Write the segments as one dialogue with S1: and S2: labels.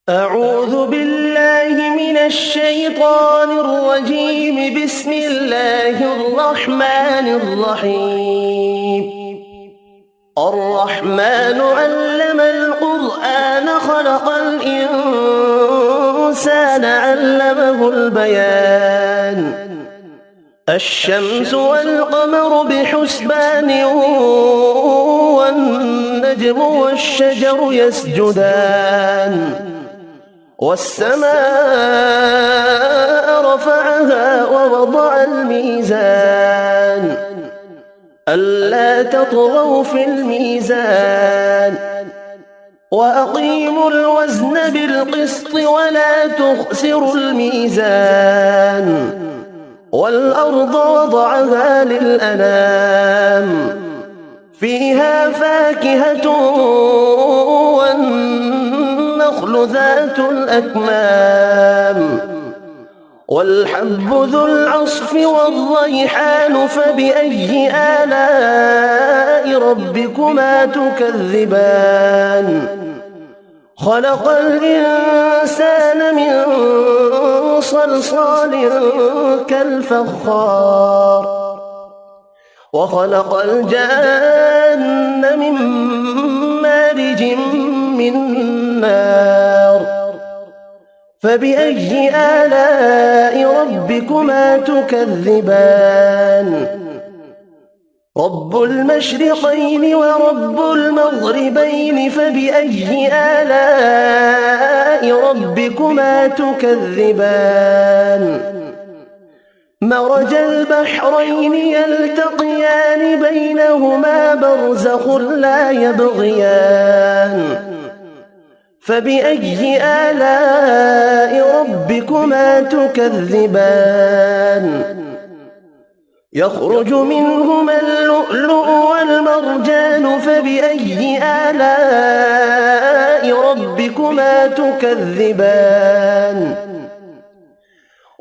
S1: أعوذ بالله من الشيطان الرجيم. بسم الله الرحمن الرحيم. الرحمن علم القرآن خلق الإنسان علمه البيان. الشمس والقمر بحسبان والنجم والشجر يسجدان والسماء رفعها ووضع الميزان ألا تطغوا في الميزان وأقيموا الوزن بالقسط ولا تخسروا الميزان والأرض وضعها للأنام فيها فاكهة والنخل ذات الأكمام والحب ذو العصف والريحان فبأي آلاء ربكما تكذبان خلق الإنسان من صلصال كالفخار وخلق الجان من مارج من نار فبأي آلاء ربكما تكذبان رب المشرقين ورب المغربين فبأي آلاء ربكما تكذبان مرج البحرين يلتقيان بينهما برزخ لا يبغيان فبأي آلاء ربكما تكذبان يخرج منهما اللؤلؤ والمرجان فبأي آلاء ربكما تكذبان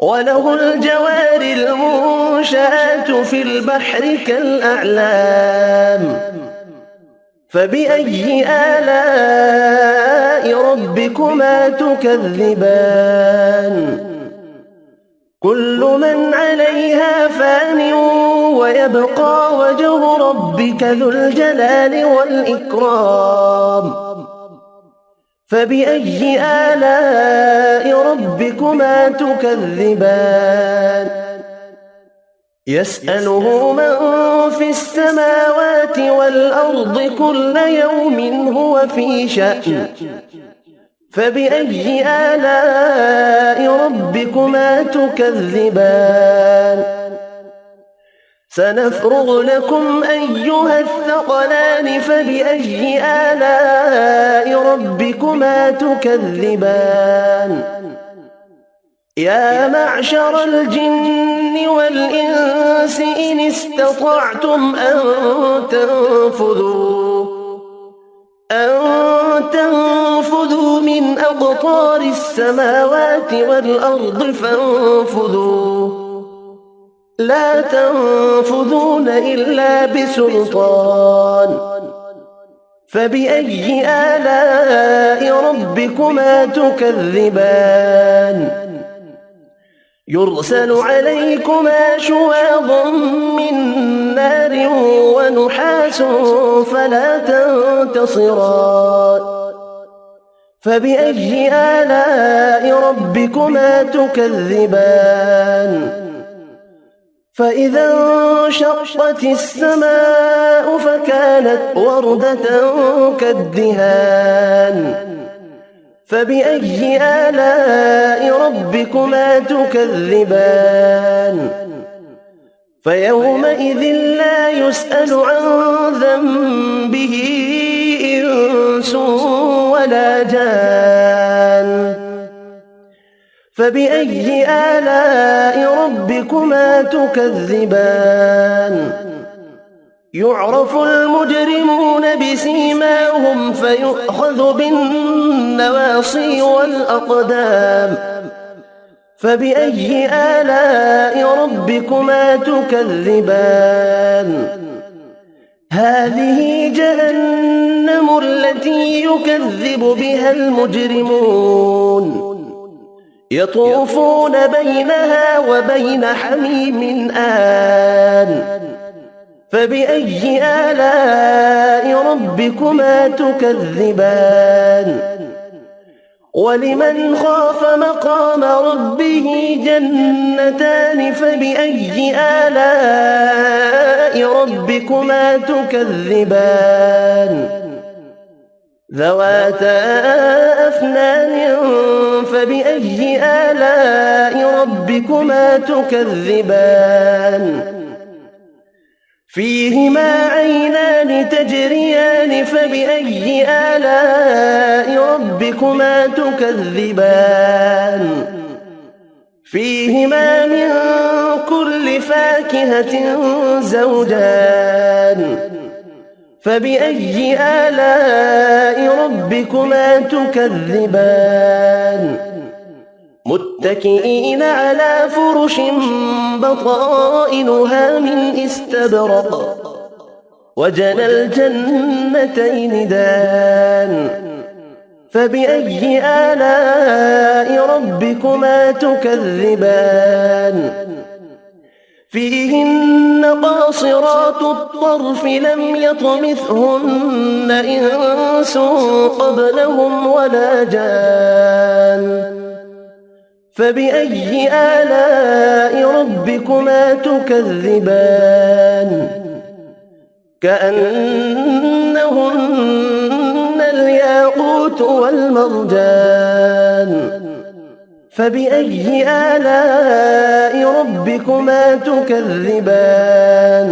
S1: وله الجوار المنشآت في البحر كالأعلام فبأي آلاء ربكما تكذبان كل من عليها فان ويبقى وجه ربك ذو الجلال والإكرام فبأي آلاء ربكما تكذبان يسأله من في السماوات والأرض كل يوم هو في شأن فبأي آلاء ربكما تكذبان سنفرغ لكم أيها الثقلان فبأي آلاء ربكما تكذبان يا معشر الجن والإنس إن استطعتم أن تنفذوا من أقطار السماوات والأرض فانفذوا لا تنفذون إلا بسلطان فبأي آلاء ربكما تكذبان يرسل عليكما شواظ من نار ونحاس فلا تنتصران فبأي آلاء ربكما تكذبان فإذا انشقت السماء فكانت وردة كالدهان فبأي آلاء ربكما تكذبان فيومئذ لا يسأل عن ذنبه إنس ولا جان فبأي آلاء ربكما تكذبان يعرف المجرمون بسيماهم فيؤخذ بالنواصي والأقدام فبأي آلاء ربكما تكذبان هذه جهنم التي يكذب بها المجرمون يطوفون بينها وبين حميم آن فبأي آلاء ربكما تكذبان ولمن خاف مقام ربه جنتان فبأي آلاء ربكما تكذبان ذواتا أفنان فبأي آلاء ربكما تكذبان فيهما عينان تجريان فبأي آلاء ربكما تكذبان فيهما من كل فاكهة زوجان فبأي آلاء ربكما تكذبان متكئين على فرش بطائنها من استبرق وجنى الجنتين دان فبأي آلاء ربكما تكذبان فيهن قاصرات الطرف لم يطمثهن إنس قبلهم ولا جان فبأي آلاء ربكما تكذبان كأنهن الياقوت والمرجان فبأي آلاء ربكما تكذبان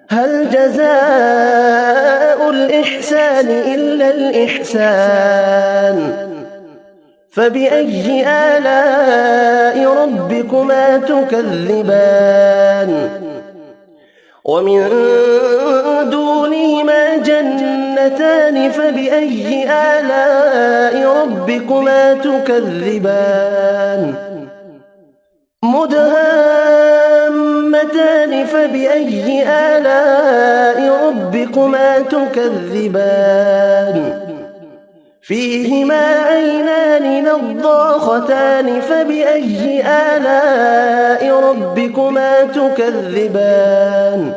S1: هل جزاء الإحسان إلا الإحسان فبأي آلاء ربكما تكذبان ومن دونهما جنتان فبأي آلاء ربكما تكذبان مدهامتان فبأي آلاء ربكما تكذبان فيهما عينان نضاختان فبأي آلاء ربكما تكذبان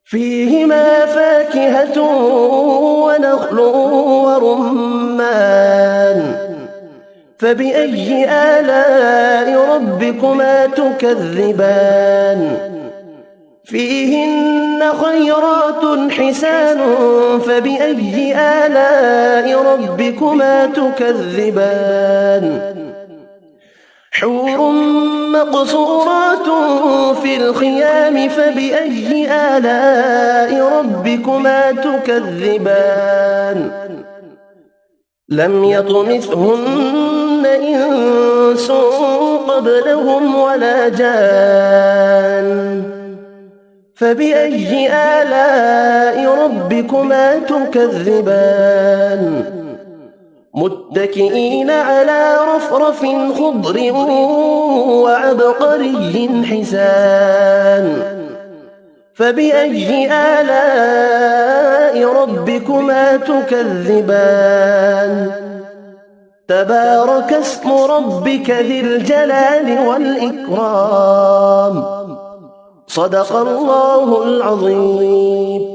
S1: فيهما فاكهة ونخل ورمان فبأي آلاء ربكما تكذبان فيهن خيرات حسان فبأي آلاء ربكما تكذبان حور مقصورات في الخيام فبأي آلاء ربكما تكذبان لم يطمثهن إنس قبلهم ولا جان فبأي آلاء ربكما تكذبان متكئين على رفرف خضر وعبقري حسان فبأي آلاء ربكما تكذبان تبارك اسم ربك ذي الجلال والإكرام صدق الله العظيم.